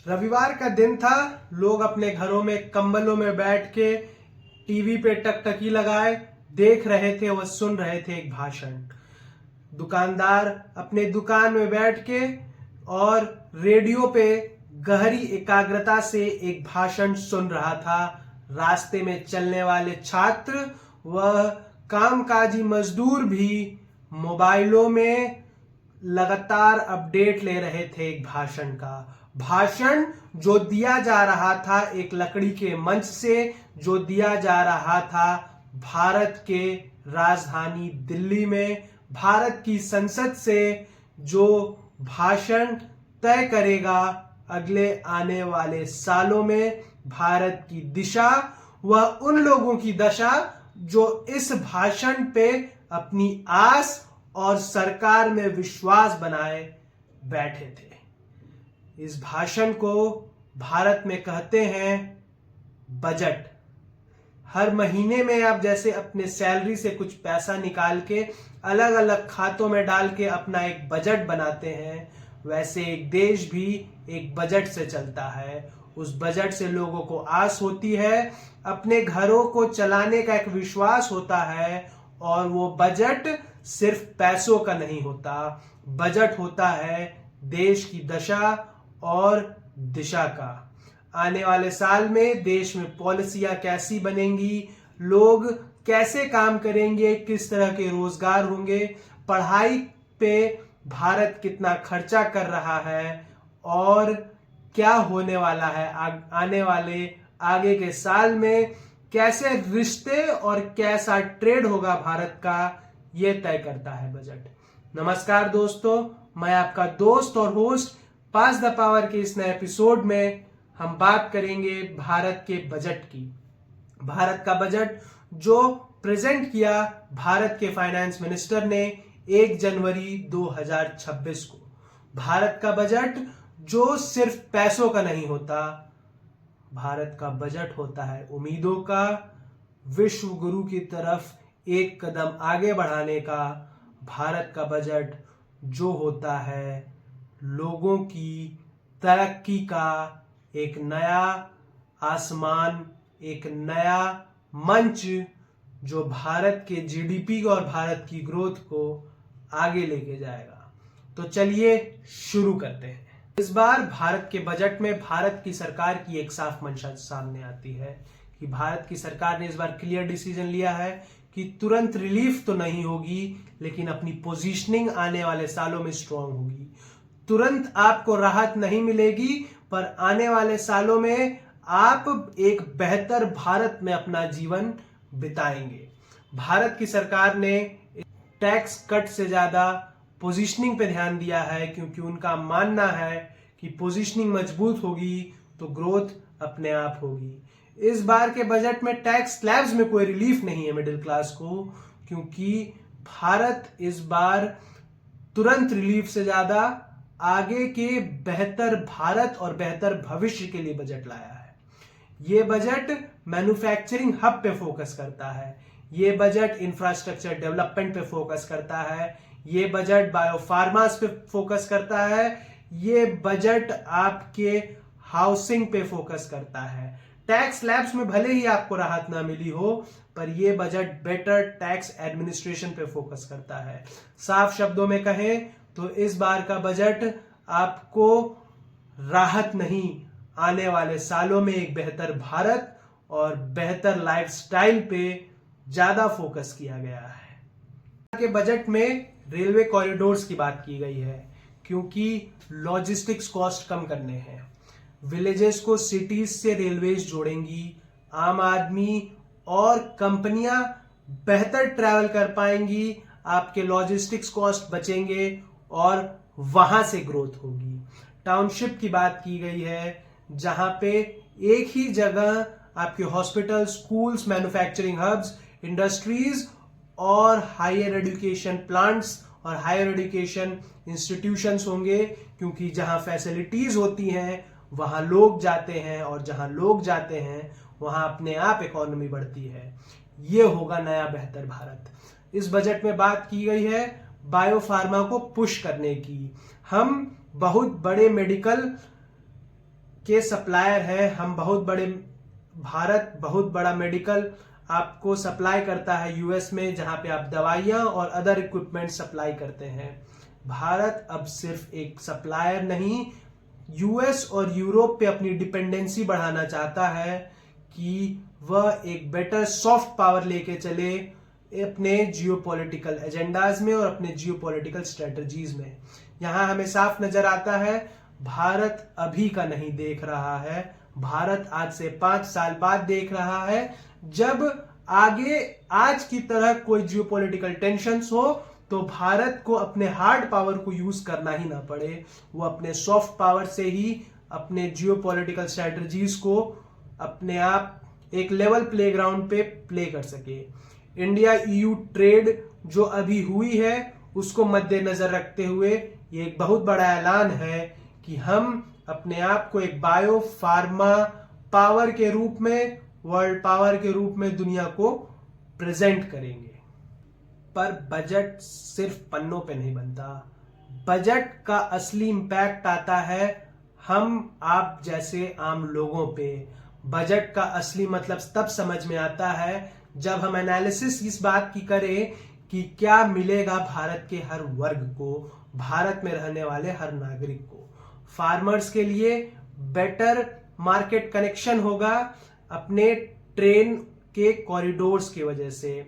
रविवार का दिन था। लोग अपने घरों में कंबलों में बैठ के टीवी पे टकटकी लगाए देख रहे थे व सुन रहे थे एक भाषण। दुकानदार अपने दुकान में बैठ के और रेडियो पे गहरी एकाग्रता से एक भाषण सुन रहा था। रास्ते में चलने वाले छात्र व कामकाजी मजदूर भी मोबाइलों में लगातार अपडेट ले रहे थे एक भाषण का। भाषण जो दिया जा रहा था एक लकड़ी के मंच से, जो दिया जा रहा था भारत के राजधानी दिल्ली में, भारत की संसद से, जो भाषण तय करेगा अगले आने वाले सालों में भारत की दिशा व उन लोगों की दशा जो इस भाषण पे अपनी आस और सरकार में विश्वास बनाए बैठे थे। इस भाषण को भारत में कहते हैं बजट। हर महीने में आप जैसे अपने सैलरी से कुछ पैसा निकाल के अलग अलग खातों में डाल के अपना एक बजट बनाते हैं, वैसे एक देश भी एक बजट से चलता है। उस बजट से लोगों को आस होती है, अपने घरों को चलाने का एक विश्वास होता है। और वो बजट सिर्फ पैसों का नहीं होता, बजट होता है देश की दशा और दिशा का। आने वाले साल में देश में पॉलिसियां कैसी बनेंगी, लोग कैसे काम करेंगे, किस तरह के रोजगार होंगे, पढ़ाई पे भारत कितना खर्चा कर रहा है और क्या होने वाला है आने वाले आगे के साल में, कैसे रिश्ते और कैसा ट्रेड होगा भारत का, ये तय करता है बजट। नमस्कार दोस्तों, मैं आपका दोस्त और होस्ट पास द पावर के इस नए एपिसोड में हम बात करेंगे भारत के बजट की। भारत का बजट जो प्रेजेंट किया भारत के फाइनेंस मिनिस्टर ने 1 जनवरी 2026 को। भारत का बजट जो सिर्फ पैसों का नहीं होता, भारत का बजट होता है उम्मीदों का, विश्व गुरु की तरफ एक कदम आगे बढ़ाने का। भारत का बजट जो होता है लोगों की तरक्की का एक नया आसमान, एक नया मंच जो भारत के जीडीपी और भारत की ग्रोथ को आगे लेके जाएगा। तो चलिए शुरू करते हैं। इस बार भारत के बजट में भारत की सरकार की एक साफ मंशा सामने आती है कि भारत की सरकार ने इस बार क्लियर डिसीजन लिया है कि तुरंत रिलीफ तो नहीं होगी, लेकिन अपनी पोजीशनिंग आने वाले सालों में स्ट्रांग होगी। तुरंत आपको राहत नहीं मिलेगी, पर आने वाले सालों में आप एक बेहतर भारत में अपना जीवन बिताएंगे। भारत की सरकार ने टैक्स कट से ज्यादा पोजीशनिंग पे ध्यान दिया है, क्योंकि उनका मानना है कि पोजीशनिंग मजबूत होगी तो ग्रोथ अपने आप होगी। इस बार के बजट में टैक्स स्लैब्स में कोई रिलीफ नहीं है मिडिल क्लास को, क्योंकि भारत इस बार तुरंत रिलीफ से ज्यादा आगे के बेहतर भारत और बेहतर भविष्य के लिए बजट लाया है। ये बजट मैन्युफैक्चरिंग हब पे फोकस करता है, ये बजट इंफ्रास्ट्रक्चर डेवलपमेंट पे फोकस करता है, ये बजट बायोफार्मास पे फोकस करता है, ये बजट आपके हाउसिंग पे फोकस करता है। टैक्स स्लैब्स में भले ही आपको राहत ना मिली हो, पर यह बजट बेटर टैक्स एडमिनिस्ट्रेशन पे फोकस करता है। साफ शब्दों में कहें तो इस बार का बजट आपको राहत नहीं, आने वाले सालों में एक बेहतर भारत और बेहतर लाइफस्टाइल पे ज्यादा फोकस किया गया है। के बजट में रेलवे कॉरिडोर्स की बात की गई है, क्योंकि लॉजिस्टिक्स कॉस्ट कम करने हैं। विलेजेस को सिटीज से रेलवेज जोड़ेंगी, आम आदमी और कंपनियां बेहतर ट्रैवल कर पाएंगी, आपके लॉजिस्टिक्स कॉस्ट बचेंगे और वहां से ग्रोथ होगी। टाउनशिप की बात की गई है, जहां पे एक ही जगह आपके hospital, schools, manufacturing hubs, industries और हायर एजुकेशन प्लांट्स और हायर एजुकेशन इंस्टीट्यूशंस होंगे, क्योंकि जहां फैसिलिटीज होती हैं वहां लोग जाते हैं, और जहां लोग जाते हैं वहां अपने आप इकोनॉमी बढ़ती है। ये होगा नया बेहतर भारत। इस बजट में बात की गई है बायोफार्मा को पुश करने की। हम बहुत बड़े मेडिकल के सप्लायर हैं। हम बहुत बड़े, भारत बहुत बड़ा मेडिकल आपको सप्लाई करता है यूएस में, जहां पे आप दवाइयां और अदर इक्विपमेंट सप्लाई करते हैं। भारत अब सिर्फ एक सप्लायर नहीं, यूएस और यूरोप पे अपनी डिपेंडेंसी बढ़ाना चाहता है कि वह एक बेटर सॉफ्ट पावर लेके चले अपने जियोपॉलिटिकल एजेंडाज में और अपने जियोपॉलिटिकल स्ट्रेटजीज में। यहां हमें साफ नजर आता है भारत अभी का नहीं देख रहा है, भारत आज से 5 साल बाद देख रहा है, जब आगे आज की तरह कोई जियोपॉलिटिकल टेंशंस हो तो भारत को अपने हार्ड पावर को यूज करना ही ना पड़े, वो अपने सॉफ्ट पावर से ही अपने जियोपॉलिटिकल स्ट्रेटजीज को अपने आप एक लेवल प्लेग्राउंड पे प्ले कर सके। इंडिया ईयू ट्रेड जो अभी हुई है उसको मद्देनजर रखते हुए ये एक बहुत बड़ा ऐलान है कि हम अपने आप को एक बायो फार्मा पावर के रूप में, वर्ल्ड पावर के रूप में दुनिया को प्रेजेंट करेंगे। पर बजट सिर्फ पन्नों पे नहीं बनता, बजट का असली इंपैक्ट आता है हम आप जैसे आम लोगों पे। बजट का असली मतलब तब समझ में आता है जब हम एनालिसिस इस बात की करें कि क्या मिलेगा भारत के हर वर्ग को, भारत में रहने वाले हर नागरिक को। फार्मर्स के लिए बेटर मार्केट कनेक्शन होगा अपने ट्रेन के कॉरिडोर्स की वजह से,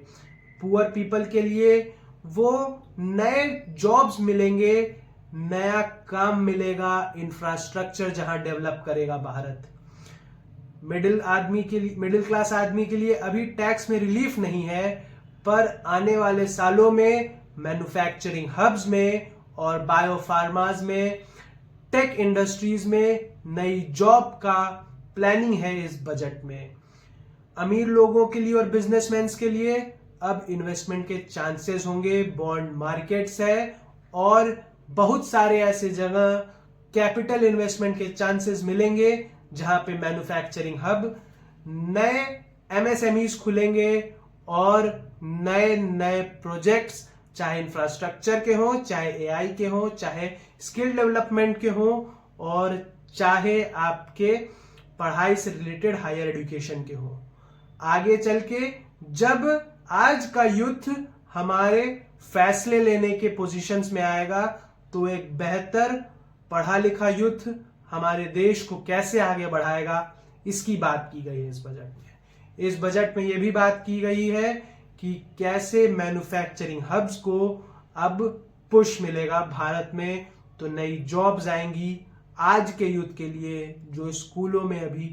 पुअर पीपल के लिए वो नए जॉब्स मिलेंगे, नया काम मिलेगा, इंफ्रास्ट्रक्चर जहां डेवलप करेगा भारत। मिडिल क्लास आदमी के लिए अभी टैक्स में रिलीफ नहीं है, पर आने वाले सालों में मैन्युफैक्चरिंग हब्स में और बायोफार्माज में, टेक इंडस्ट्रीज में नई जॉब का प्लानिंग है इस बजट में। अमीर लोगों के लिए और बिजनेसमैन के लिए अब इन्वेस्टमेंट के चांसेस होंगे, बॉन्ड मार्केट्स है और बहुत सारे ऐसे जगह कैपिटल इन्वेस्टमेंट के चांसेस मिलेंगे जहां पे मैन्युफैक्चरिंग हब, नए एमएसएमईज खुलेंगे और नए नए प्रोजेक्ट्स, चाहे इंफ्रास्ट्रक्चर के हों, चाहे एआई के हों, चाहे स्किल डेवलपमेंट के हों और चाहे आपके पढ़ाई से रिलेटेड हायर एजुकेशन के हों। आगे चल के जब आज का यूथ हमारे फैसले लेने के पोजीशंस में आएगा तो एक बेहतर पढ़ा लिखा यूथ हमारे देश को कैसे आगे बढ़ाएगा, इसकी बात की गई है इस बजट में। इस बजट में यह भी बात की गई है कि कैसे मैन्युफैक्चरिंग हब्स को अब पुश मिलेगा भारत में, तो नई जॉब्स आएंगी आज के यूथ के लिए जो स्कूलों में अभी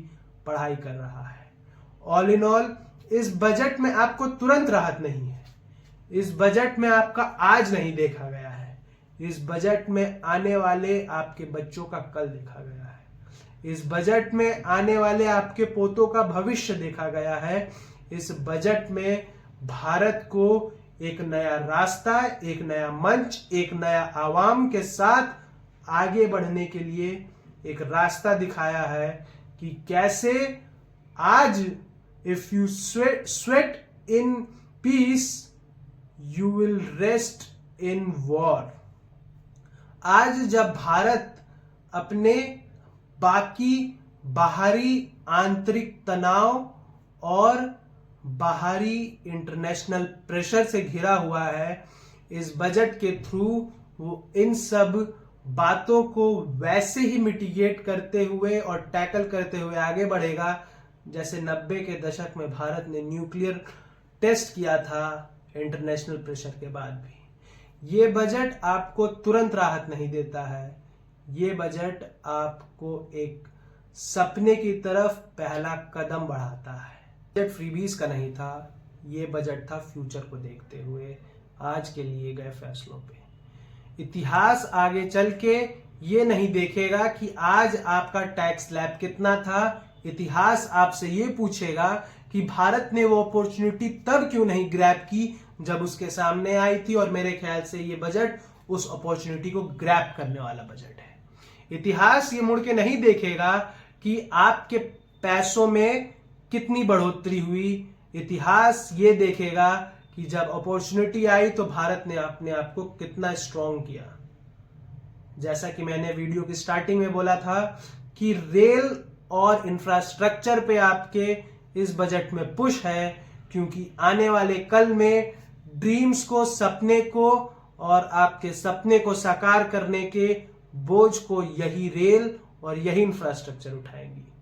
पढ़ाई कर रहा है। ऑल इन ऑल इस बजट में आपको तुरंत राहत नहीं है, इस बजट में आपका आज नहीं देखा गया है, इस बजट में आने वाले आपके बच्चों का कल देखा गया है, इस बजट में आने वाले आपके पोतों का भविष्य देखा गया है। इस बजट में भारत को एक नया रास्ता, एक नया मंच, एक नया आवाम के साथ आगे बढ़ने के लिए एक रास्ता दिखाया है कि कैसे आज if you sweat in peace you will rest in war. आज जब भारत अपने बाकी बाहरी आंतरिक तनाव और बाहरी इंटरनेशनल प्रेशर से घिरा हुआ है, इस बजट के थ्रू वो इन सब बातों को वैसे ही मिटिगेट करते हुए और टैकल करते हुए आगे बढ़ेगा जैसे 90 के दशक में भारत ने न्यूक्लियर टेस्ट किया था इंटरनेशनल प्रेशर के बाद भी। ये बजट आपको तुरंत राहत नहीं देता है, ये बजट आपको एक सपने की तरफ पहला कदम बढ़ाता है। बजट फ्रीबीज का नहीं था, ये बजट था फ्यूचर को देखते हुए आज के लिए गए फैसलों पे। इतिहास आगे चल के ये नहीं देखेगा कि आज आपका टैक्स स्लैब कितना था, इतिहास आपसे ये पूछेगा कि भारत ने वो अपॉर्चुनिटी तब क्यों नहीं ग्रैब की जब उसके सामने आई थी, और मेरे ख्याल से ये बजट उस अपॉर्चुनिटी को ग्रैब करने वाला बजट है। इतिहास ये मुड़ के नहीं देखेगा कि आपके पैसों में कितनी बढ़ोतरी हुई, इतिहास ये देखेगा कि जब अपॉर्चुनिटी आई तो भारत ने अपने आप को कितना स्ट्रांग किया। जैसा कि मैंने वीडियो की स्टार्टिंग में बोला था कि रेल और इंफ्रास्ट्रक्चर पे आपके इस बजट में पुश है, क्योंकि आने वाले कल में ड्रीम्स को, सपने को और आपके सपने को साकार करने के बोझ को यही रेल और यही इंफ्रास्ट्रक्चर उठाएंगी।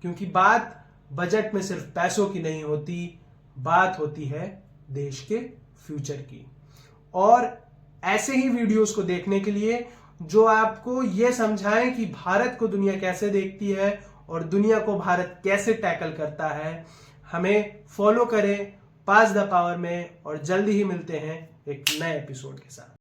क्योंकि बात बजट में सिर्फ पैसों की नहीं होती, बात होती है देश के फ्यूचर की। और ऐसे ही वीडियोस को देखने के लिए जो आपको यह समझाएं कि भारत को दुनिया कैसे देखती है और दुनिया को भारत कैसे टैकल करता है, हमें फॉलो करें पास द पावर में। और जल्दी ही मिलते हैं एक नए एपिसोड के साथ।